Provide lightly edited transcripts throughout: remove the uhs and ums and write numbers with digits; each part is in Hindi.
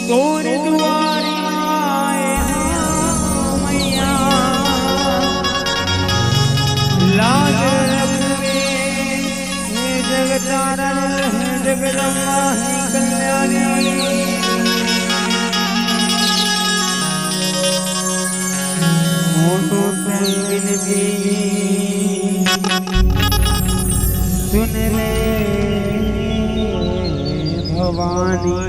तोर दुआरी आए हैं मैया लाज रखवे हे जगतारण हे जगदम्बा हे कल्याणी मोटो संगिन भी सुन ले भवानी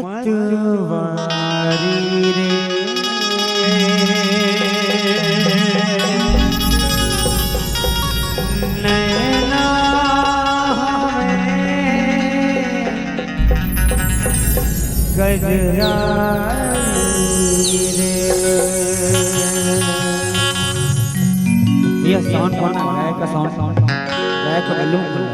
मतवारी रे नैना गजरारी रे। ये साउंड कौन है? गायक का साउंड गायक का मालूम है।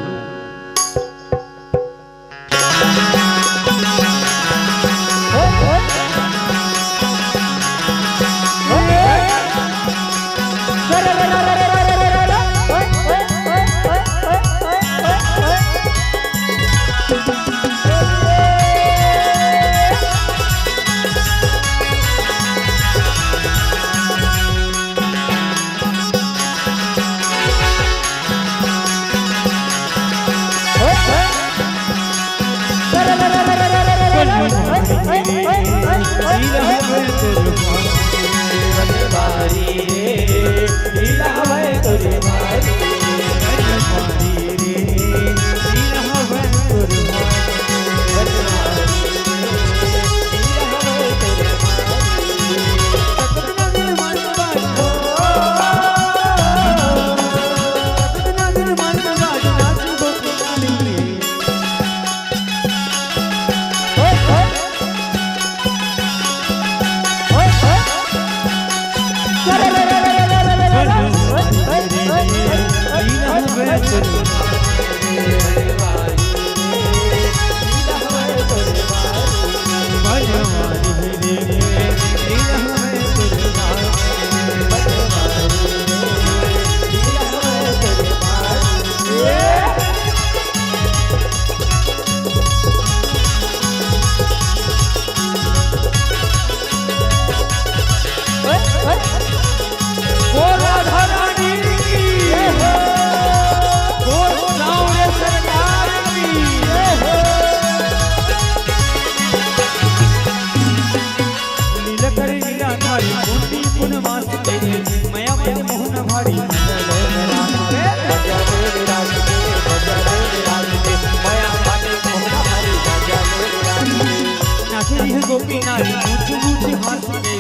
गोपी नारी ऊंची ऊंची हाथी ने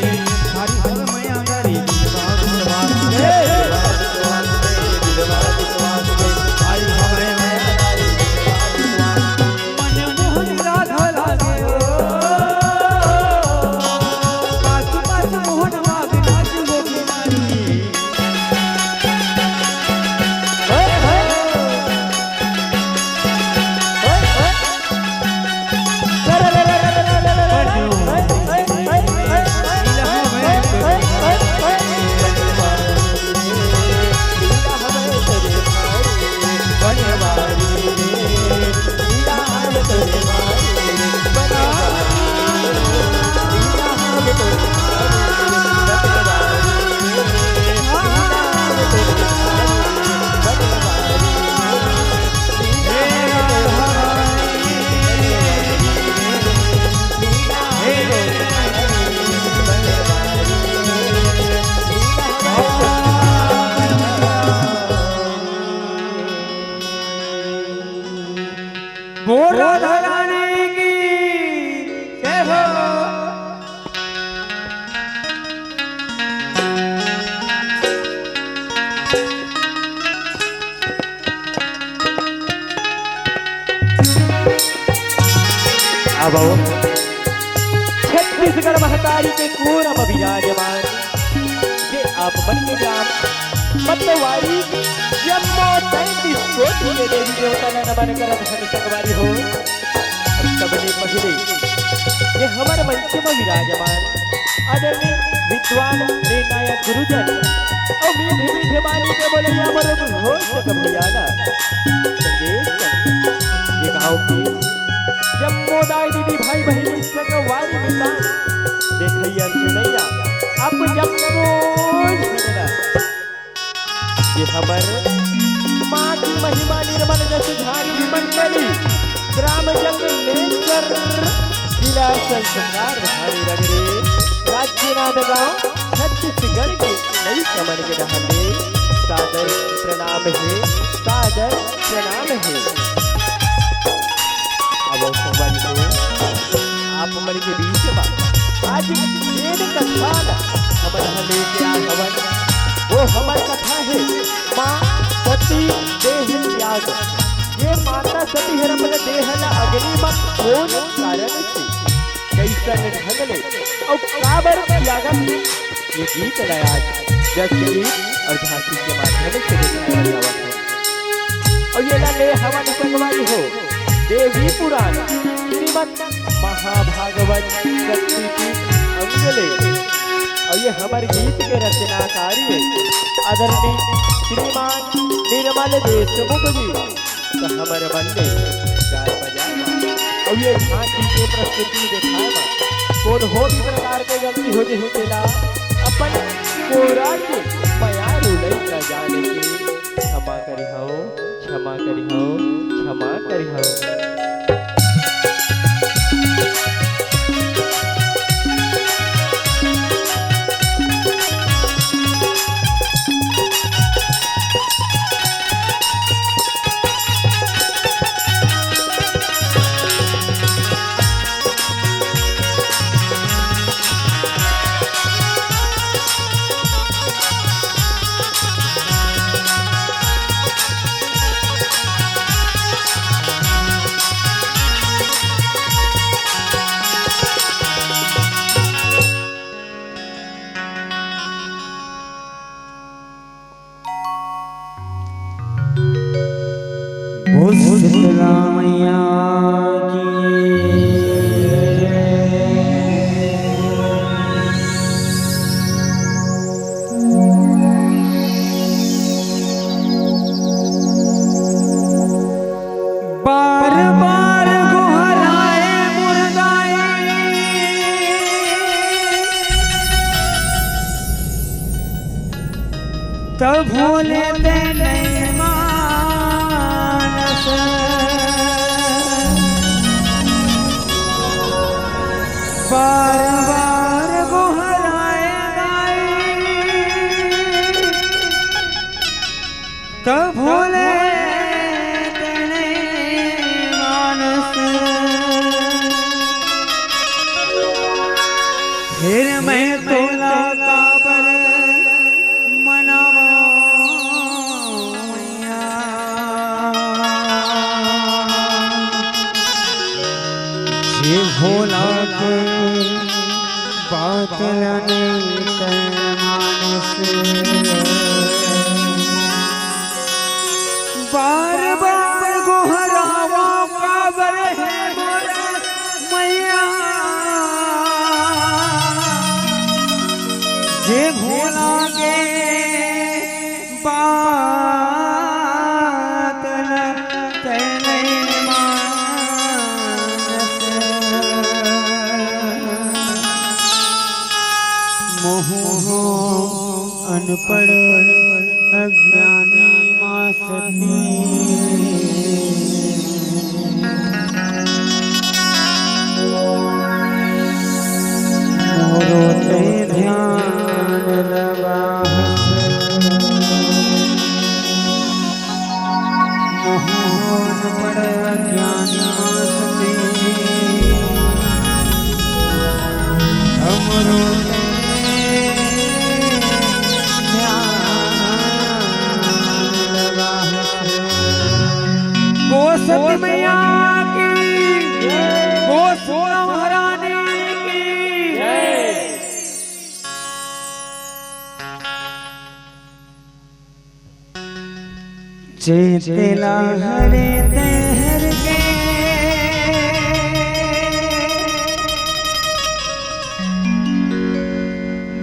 हरी हर मैया मेरी विश्वास हरी हमें मन मोहन राधा लागे पास पास मोहन भाग नाच गोपी नारी राधा रानी की जय हो। अब आओ छत्तीसगढ़ महतारी के कोरम विराजमान ये आप मन के ग्राम मतवारी जम्मो 33 कोटि के देवी देवता ने नमन करत हरि संगवारी हो। सबने पहले ये हमारे मंच में विराजमान आदरणीय विद्वान निर्णायक गुरुजन और मीठे मीठे वाणी के बोले अमर हो सकभियाना संदेश ये गाँव की जम्मोदाय दीदी भाई बहनी संगवारी मितान देखैया सुनैया अब जम्मो सुनना ये खबर माँ की महिमा निर्मल जस झारी मंडली ग्राम जंगलेश्वर जिला संस्कार भारी रगरे राज्य नांदगांव छत्तीसगढ़ के नई कमर के डहले सादर प्रणाम है सादर प्रणाम है। अब संगवारी को आप मन के बीच में आज एक कथा हमर लेके आ हवन। वो हमर कथा है माँ सती देह त्याग। ये माता सती है अपन देह ला अग्नि में कौन कारण से कैसन ढंग ले और काबर त्यागन ये गीत लाया जस गीत और झांकी के माध्यम से दिखाया जाता है। और ये ले हवन संगवारी हो देवी पुराण श्रीमद् महाभागवत शक्तिपीठ अंजलि। और ये हमारे गीत के रचनाकारी है आदरणीय श्रीमान निर्मल देशमुख जी। तो हमारे बंदे गाय बजाए और ये झांकी के प्रस्तुति दिखाए कौन हो भी प्रकार के गलती हो होतेला अपन कोरा के प्यार उलई न जाने के क्षमा करी हो क्षमा करी हो क्षमा करी हो। शीतला मैया बार बार गुहराए मुर्दाए तब भोले देने बार बार गुहराए तब भोले तेने मानस फिर मैं तोला काबर मनावा ये भोला को बात लाने मानस बार बार गोहरावा काबर है मैया ये भोला के बात अनपढ़ अज्ञानी माँ सती मोरो ते ध्यान लगा अनपढ़ अज्ञानी माँ सती हमरो सती मैया की वो सोना महारानी की चेतला हरे तेहर के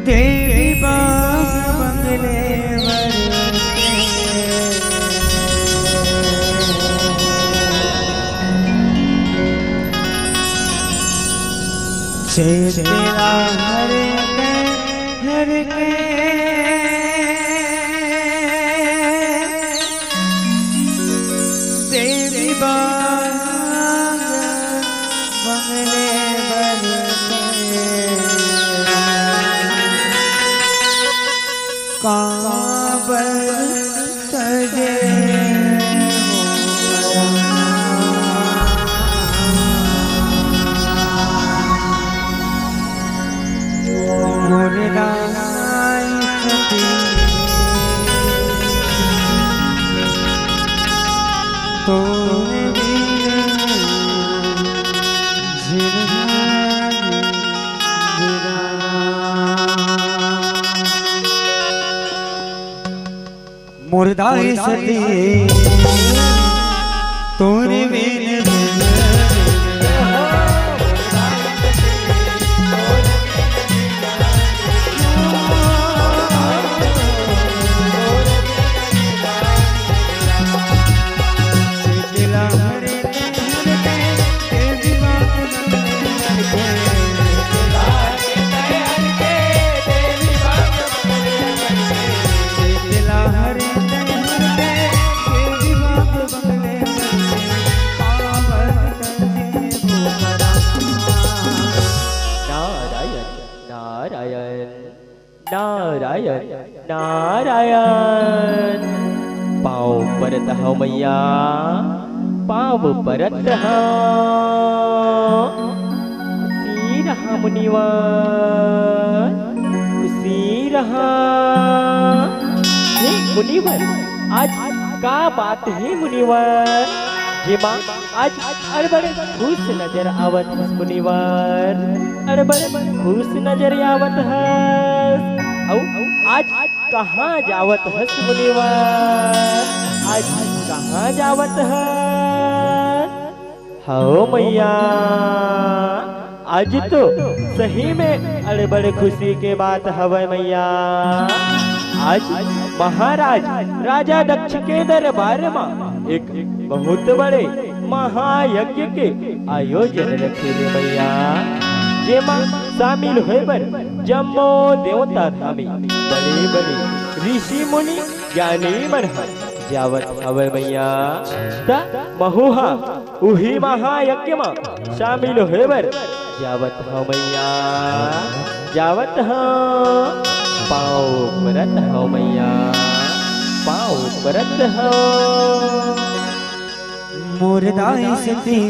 देवी बाग बंगले तेरा हर के तेरी बाग बंगले काबर सजे मुर्दाई सती तोरे बिन नारायण नारायण पाँव परत हो मैया पाँव परत हो खुशी रहा मुनिवर खुशी रहा। हे मुनिवर आज का बात है मुनिवर जे माँ आज अड़बड़े खुश नजर आवत है मुनिवर अड़बड़े खुश नजर आवत है आज कहाँ जावत है मुनिवर आज कहाँ जावत है हो मैया आज तो सही में अड़े बड़े खुशी के बात हवे मैया। आज महाराज राजा दक्ष के दरबार में एक बहुत बड़े महायज्ञ के आयोजन रखे मैया जेमा शामिल हुए पर जम्मो देवता धामी बड़े बड़े ऋषि मुनि ज्ञानी मन जावत हवे मैया ता महुहा उही महायज्ञ में शामिल हुए पर जावत हो मैया जावत हो पाँव परत हो मैया पाँव परत हो मुर्दाई सती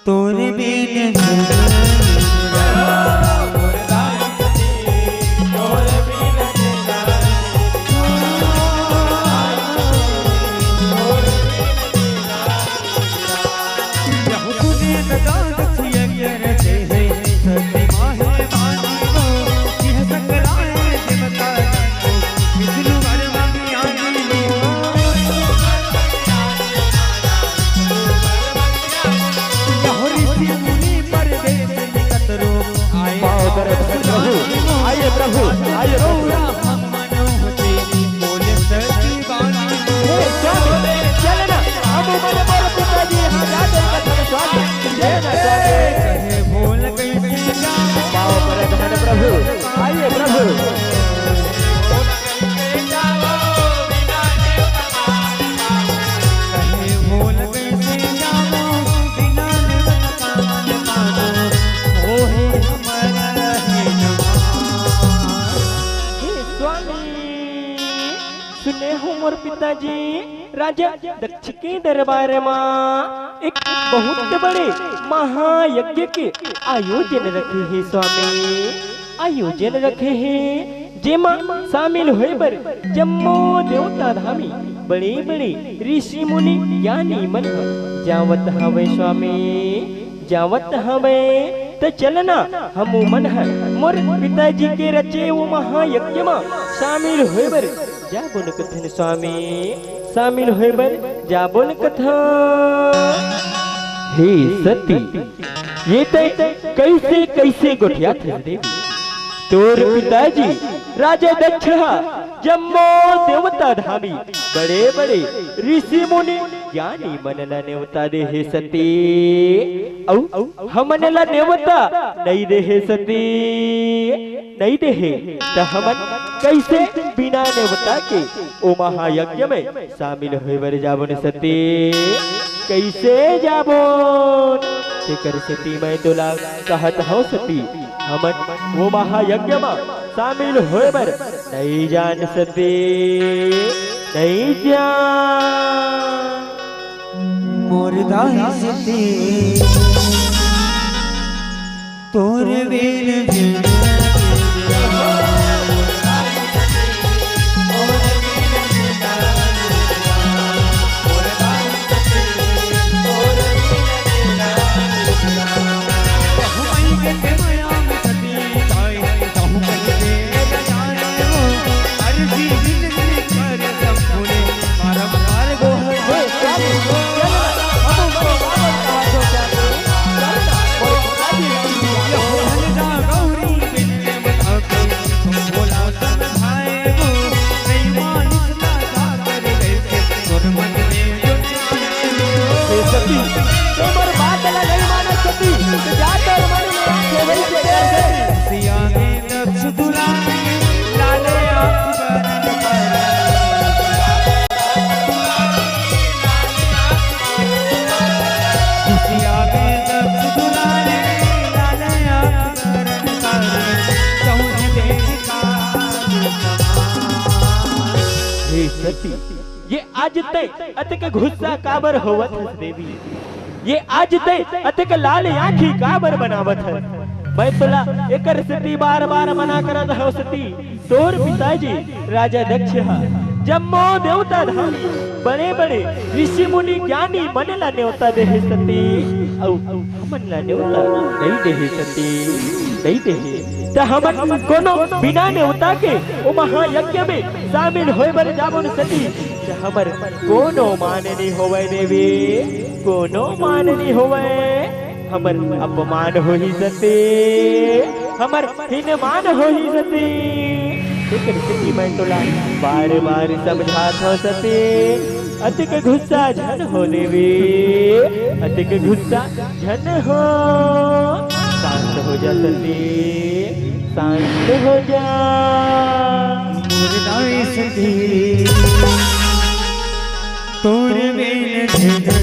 तोरे बिन प्रभु आइए चलना हम ऊपर बोल पिताजी यहाँ जाते हैं कथा स्वागत बोल कैसे पाँव पर धन प्रभु आइए प्रभु सुने हो मोर पिताजी राजा दक्ष के दरबार में एक बहुत बड़े महायज्ञ के आयोजन रखे हैं स्वामी आयोजन रखे हैं जेमा शामिल हुए पर जम्मो देवता धामी बड़े बड़े ऋषि मुनि ज्ञानी मन जावत हवे स्वामी जावत हवे तो चलना हम मन है मोर पिताजी के रचे वो महायज्ञ में शामिल हुए बर जा बोल कथन स्वामी शामिल हुए बर जा बोल कथन। हे सती ये कैसे कैसे गोठिया थे देवी तोर पिताजी राजा दक्ष जम्मो देवता धामी बड़े बड़े ऋषि मुनि ज्ञानी मनला नेवता दे हे सती औ हमनला नेवता नहीं दे हे सती नहीं दे हे तो हमन कैसे बिना नेवता के ओ महायज्ञ में शामिल हुए बर जाबन सती कैसे जाबोन कर सती मैं तुला कहत हो सती हमन वो महायज्ञ में शामिल हुए बर नहीं जान सती नहीं जान मुर्दाई सती तोरे बिन सती जात और मन में आंखें वही से कर सती सिया में दक्ष दुलारी लाले आंख बरन कर सिया में दक्ष दुलारी लाले आंख बरन कर चहुर देखा हे सती ये आज तय अतक गुस्सा काबर होवत है देवी ये आज तय अतक लाल आंखी काबर बनावत है मैं तोला एकर सती बार बार मना करत हो सती तोर पिताजी राजा दक्ष जम्मो देवता धामी बड़े बड़े ऋषि मुनि ज्ञानी मनला न्योता देहे सती औ मनला न्योता नहीं देहे सती नहीं देहे त हमन कोनो बिना न्योता के ओ महायज्ञ में शामिल होय बर जाबन सती त हमर कोनो मान नहीं होवे देवी कोनो मान नहीं होवे हमर अपमान हो ही सते हमर हीनमान हो ही सते एकर स्थिति में तोला बार बार समझात हो सते अतिक गुस्सा झन हो देवी अतिक गुस्सा झन हो शांत हो जा सते शांत हो जा मुरदाई सती तोर बेन झन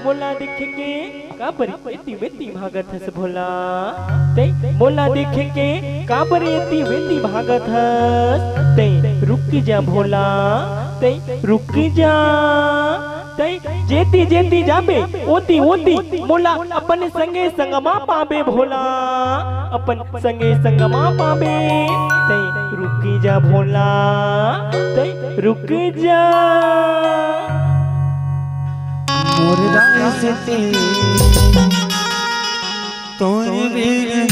मोला देख के काबर इतनी वेती भागत हस भोला ते मोला देख के काबर इतनी वेती भागत हस ते रुक जा भोला ते रुक जा ते जेती जेती जाबे ओती ओती मोला अपन संगे संगमा पाबे भोला अपन संगे संगमा पाबे ते रुक जा भोला ते रुक जा मुरदाई सती तोर बेन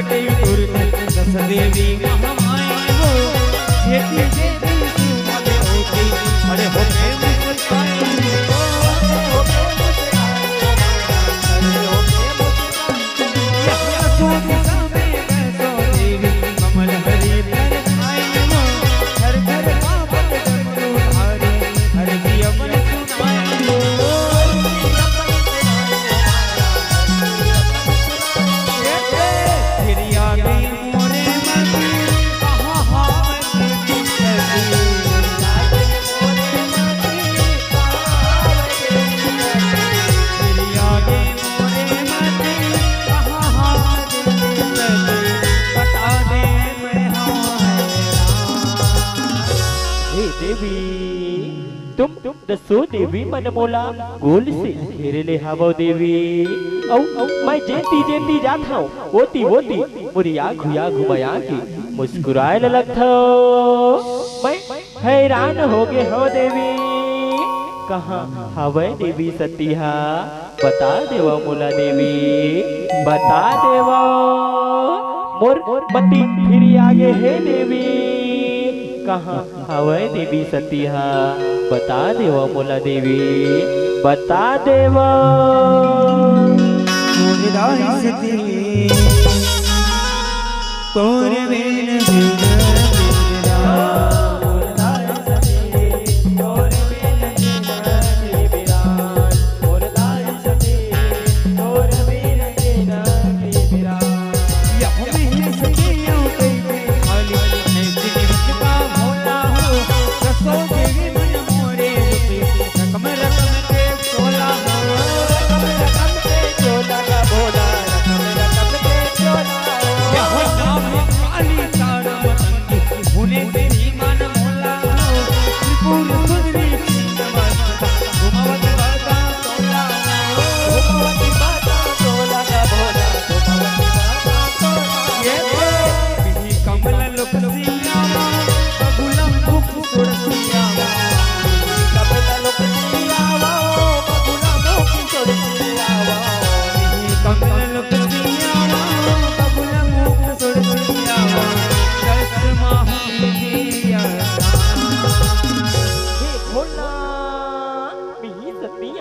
दस देवी महामाई हो जेती जेती सुमले होती अरे होके मुस्काई तुम दसो देवी मन मोला गोल से घेरे ले हावो देवी औ मैं जेती जेती जात हूं ओती ओती मुरी आँख घुमाया के मुस्कुराए लगत हो मैं हैरान हो गए हो देवी कहाँ हवे देवी सतिहा बता देवा मोला देवी बता देवा मोर मती फिर आगे है देवी कहाँ हवे देवी सतिहा बता देवा मोला देवी बता देवा मुरदाई सती तोर बेन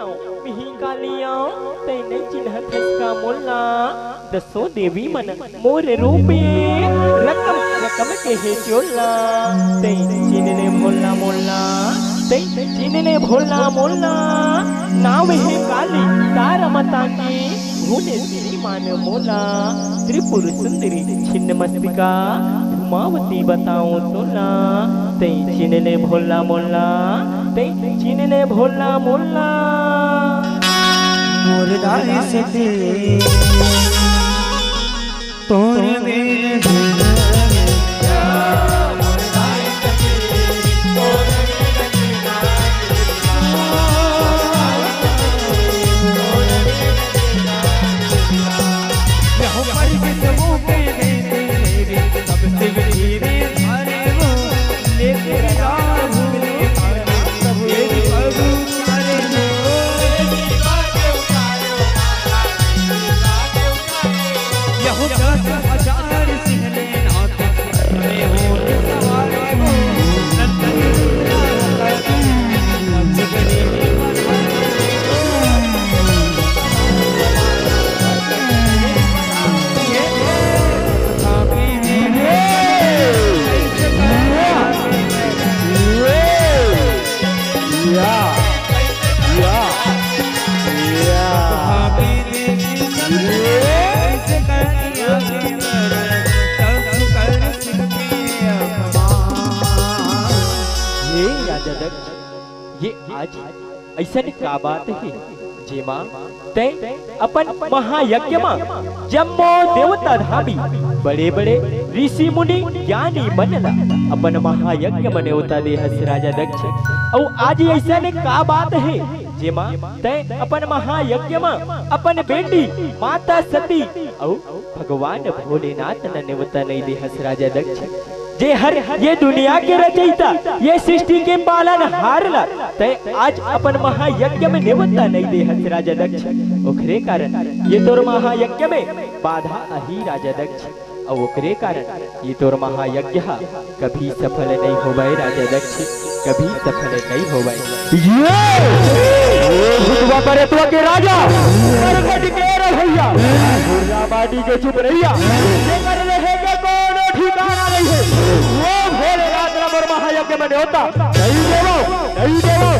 मिही कालियां तैने चिन्हत का मोला दसो देवी मन मोर रूपे रकम रकम के हे चोला तै चिन्हने भोला मोला तै चिन्हने भोला मोला नाम है काली तार मतांगी भूने तेरी मान मोला त्रिपुर सुंदरी छिन्न मस्तिका धुमावती बताऊं तोला तै चिन्हने भोला मोला तै चिन्हने भोला मोला मुर्दाई से तोर मेरे ये आज ऐसा का बात है जेमा ते अपन महायज्ञ में जम्मो देवता धामी बड़े बड़े ऋषि मुनि ज्ञानी बनला अपन महायज्ञ में नेवता दे हस राजा दक्ष और आज ऐसा का बात है जेमा ते अपन महायज्ञ में अपन बेटी माता सती और भगवान भोलेनाथ ने नेवता नहीं दे हस राजा दक्ष जे हर ये दुनिया के रचयिता ये सृष्टि के पालन हारला ते आज अपन महायज्ञ में नेवता नहीं दे हस राजा दक्ष ओकरे कारण ये तोर महायज्ञ में बाधा आही राजा दक्ष और ओकरे कारण ये तोर महायज्ञ कभी सफल नहीं होवे राजा दक्ष कभी सफल नहीं होवे ये भूतवा करे तो के राजा प्रकट के रे भैया गुर्रा बाडी के चुप रहिया ये कर रहे के कौन ठिकाना नहीं है वो भोलेनाथ नंबर महायज्ञ में होता नहीं देवो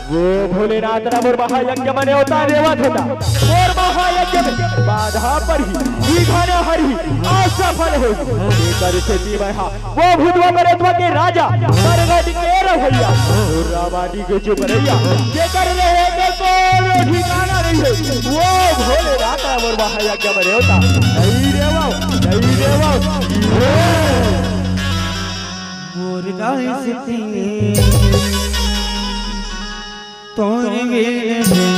वो भोलेनाथ नंबर महायज्ञ में होता देवत होता और महायज्ञ में बाधा पर ही विघ्न हरि असफल हो कर स्थिति में वो भूतवा प्रेतवा के राजा प्रगट के रहिया और रावादी के चुप रहिया ये कर रहे के कौन ठिकाना नहीं है वो भोलेनाथ नंबर महायज्ञ में होता नहीं देवो मुर्दाई से तोर मेरे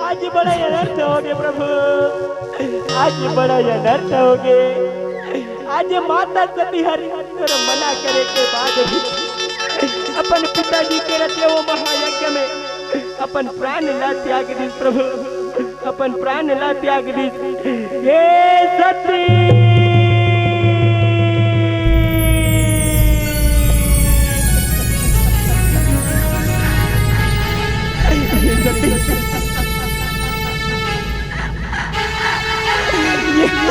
आज बड़ा अनर्थ हो गए प्रभु आज बड़ा अनर्थ हो गए आज माता सती हरिहर मना करे के बाद भी अपन पिताजी के रचे वो महायज्ञ में अपन प्राण ला त्याग दी प्रभु अपन प्राण ला त्याग दी हे सती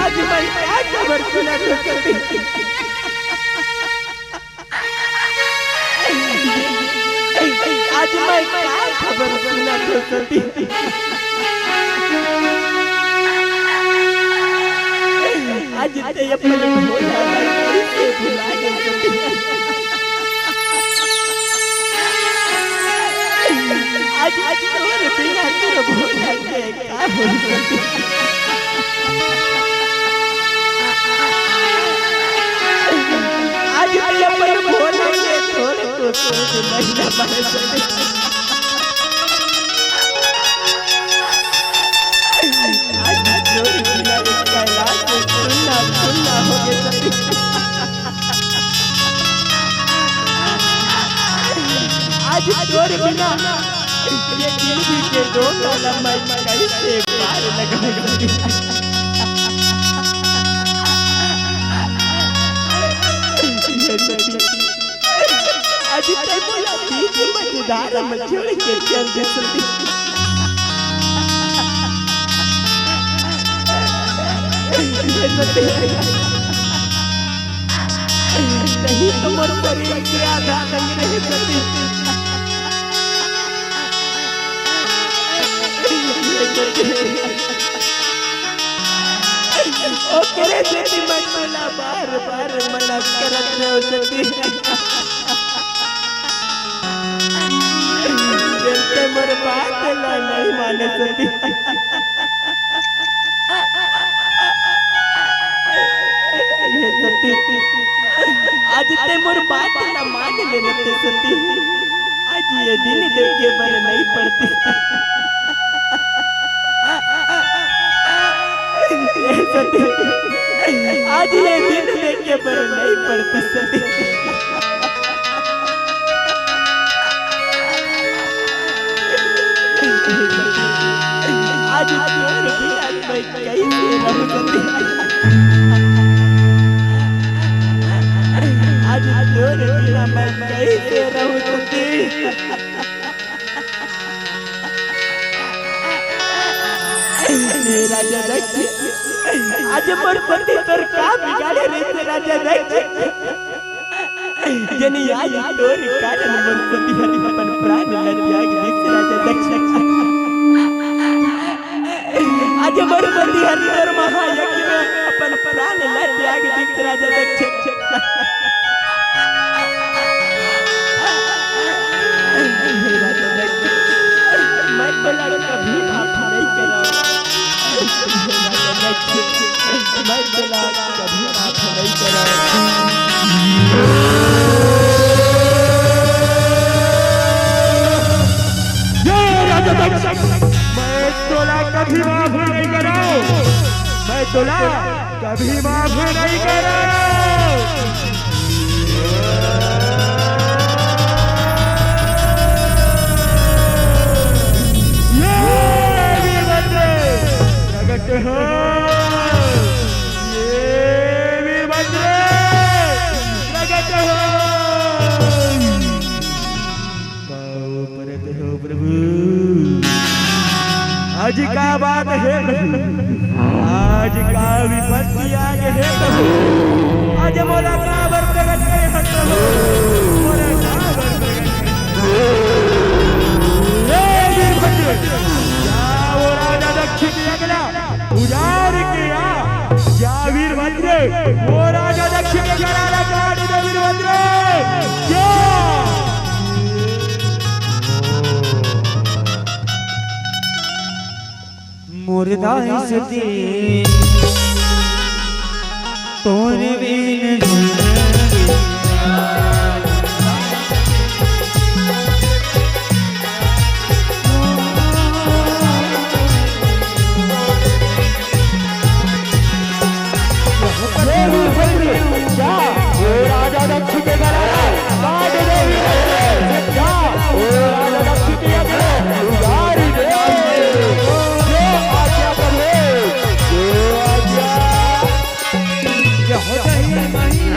आज मैं क्या खबर सुना तो सती आज मैं क्या खबर सुना तो सती आज ते अपन भोला कैसे भुला गए सती आज तोर बिना तोर भोला के का हो सती आज ते अपन भोला के छोड़ को सोच महीना बन सके आज तोर बिना कैलाश सुनना सुनना हो गए आज तोर बिना ये जिंदगी के दो ताला मैं कैसे पार लगाऊंगी आज ते बोला बीच मजेदार में छोड़ के चल दे सती नहीं तो मोर परी के आधा संग रह सती ओ करे बेटी मैं बोला बार बार मना करत रहो सती दिलते मोर बात ला नहीं माने सती ये सती आज ते मोर बात ना मान ले रते सती आज ये दिन देख के बर नहीं पड़ती ये सती आज ये दिन देख के बर नहीं पड़ती सती आज तोर बिना मैं कैसे रहूं सती आज तोर बिना मैं कैसे रहूं सती राजा दक्ष आज मोर पति तोर का बिगाड़े रे राजा दक्ष जनी आज तोर कारण मोर पति हरि अपन प्राण ल त्याग दिस राजा दक्ष आज मोर पति हरि तोर महायज्ञ में अपन प्राण ल त्याग दिस राजा दक्ष मैं बोला कभी माफ नहीं करा मैं बोला कभी माफ नहीं करा मैं तोला कभी माफ नहीं करा मैं तोला कभी माफ नहीं करा हो ये वीरभद्र प्रकट हो पाओ परत हो प्रभु आज का बात है आज का विपत्ति आगे है प्रभु आज मोला काबर प्रकट करे हट प्रभु मोला काबर प्रकट ये वीरभद्र जाओ राजा दक्ष के अगला उजाड़ किया या वीरभद्र वो राजा दक्ष के घराना काट दे वीरभद्र क्या मुर्दा सती तोरे बिन हो गई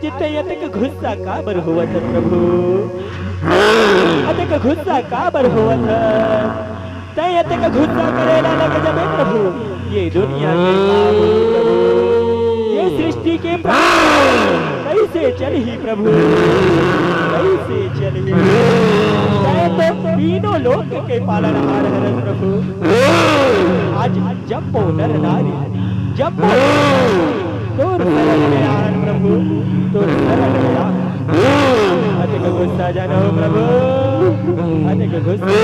आज तयतक गुस्सा काबर होवत प्रभु अतक गुस्सा काबर होवत तयतक गुस्सा करेला लग जबे प्रभु ये दुनिया के प्रभु ये सृष्टि के कैसे चली प्रभु कैसे चली तो तीनों लोक के पालनहार है प्रभु आज जब नर नारी जब तोर शरण में आन प्रभु तोर शरण में आन अधिक गुस्सा जानो प्रभु अधिक गुस्सा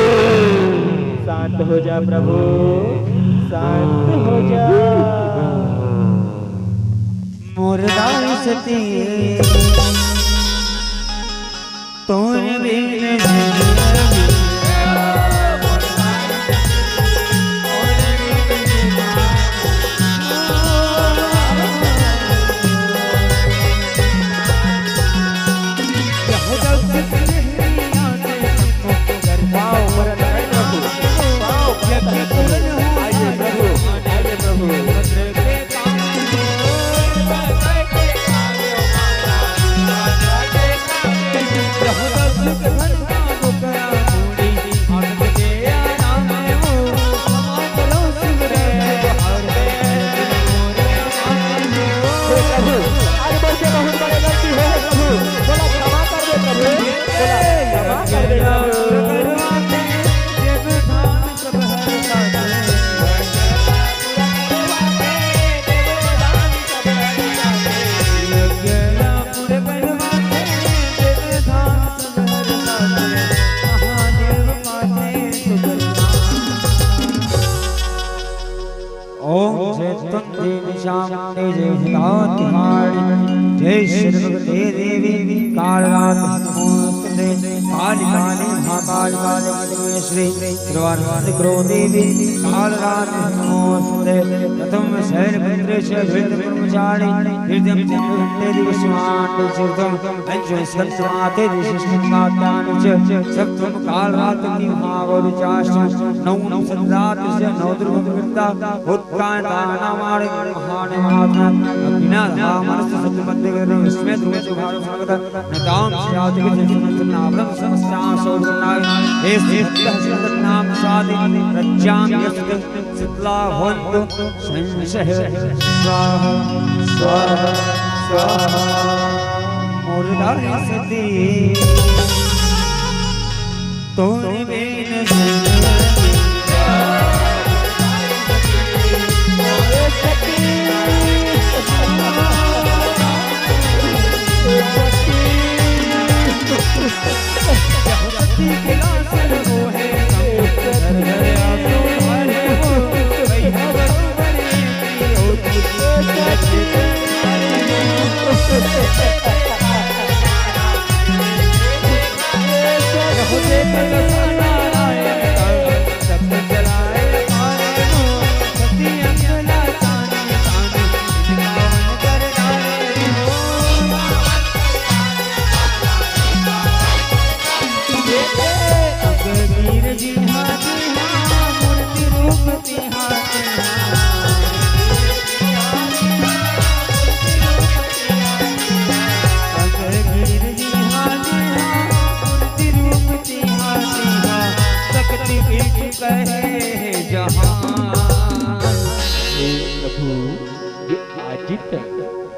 शांत हो जा प्रभु शांत हो जा मुर्दार सती तोर बिन जय श्री देवी कालरात नमोस्तुते काली काली महाकाली काली श्री सर्वानंद करो देवी कालरात नमोस्तुते प्रथम शैल भद्रेश हृदय ब्रह्मचारी हृदय चंद्र दिवसमान चिरतम पंचम सत्समाते दिशिष्टात्यान च सप्तम कालरात निहावर चाष्ट नवम सद्रात से नवद्रुम विद्या उत्कांता नामारे महान महात्मा बिना मनस सत्मंद इसमें द्रुम जो भारत भगत नदाम श्याति के जन्म नामरम समस्या सोरनाय हे सिद्ध नाम साधि प्रज्ञान यस्त सिद्धला भवन्तु संशय स्वाहा स्वाहा स्वाहा मुर्दार सती तोरे बिन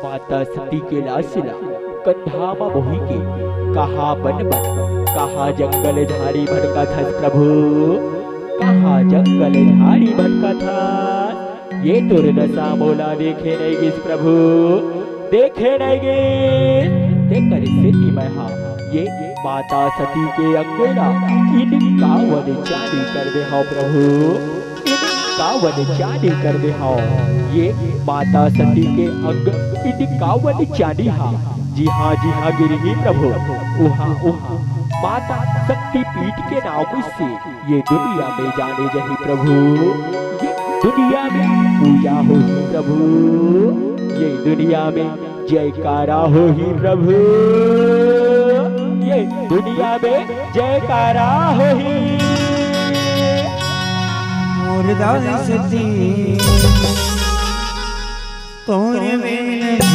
माता सती के लासिला कंधामा मोही के कहा बन कहा जंगल झाड़ी भटका था प्रभु कहा जंगल झाड़ी भटका था ये तुर नशा मोला देखे नहीं गिस प्रभु देखे नहीं गिस देकर सिद्धि महा ये माता सती के अंगेरा इनका वध चाली कर दे हो प्रभु इनका वध चाली कर दे हो ये माता सती के अंग इनका वध चाली हा जी हाँ गिरी प्रभु उहा उहा माता शक्ति पीठ के नाम से ये दुनिया में जाने जही प्रभु ये दुनिया में पूजा हो ही प्रभु ये दुनिया में जयकारा हो ही प्रभु ये दुनिया में जयकारा हो ही मुर्दार सती तोरे बिन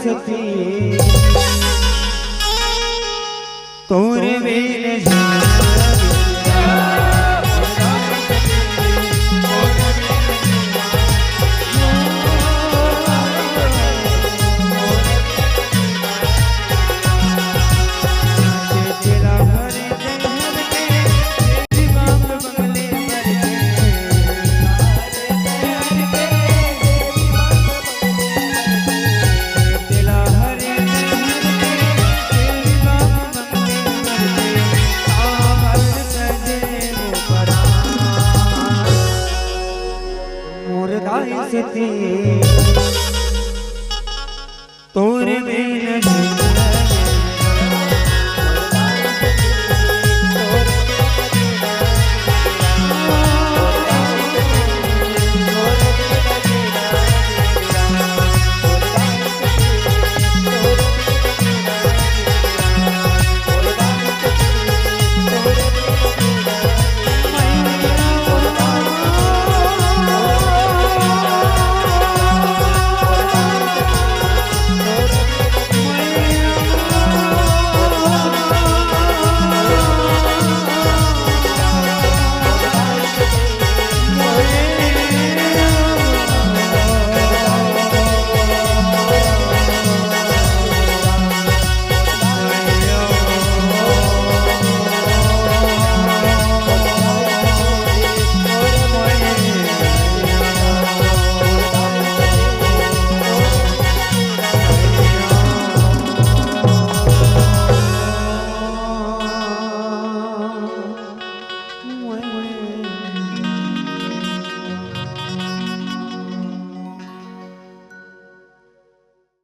सती तोरे बिन सती तोरे बिन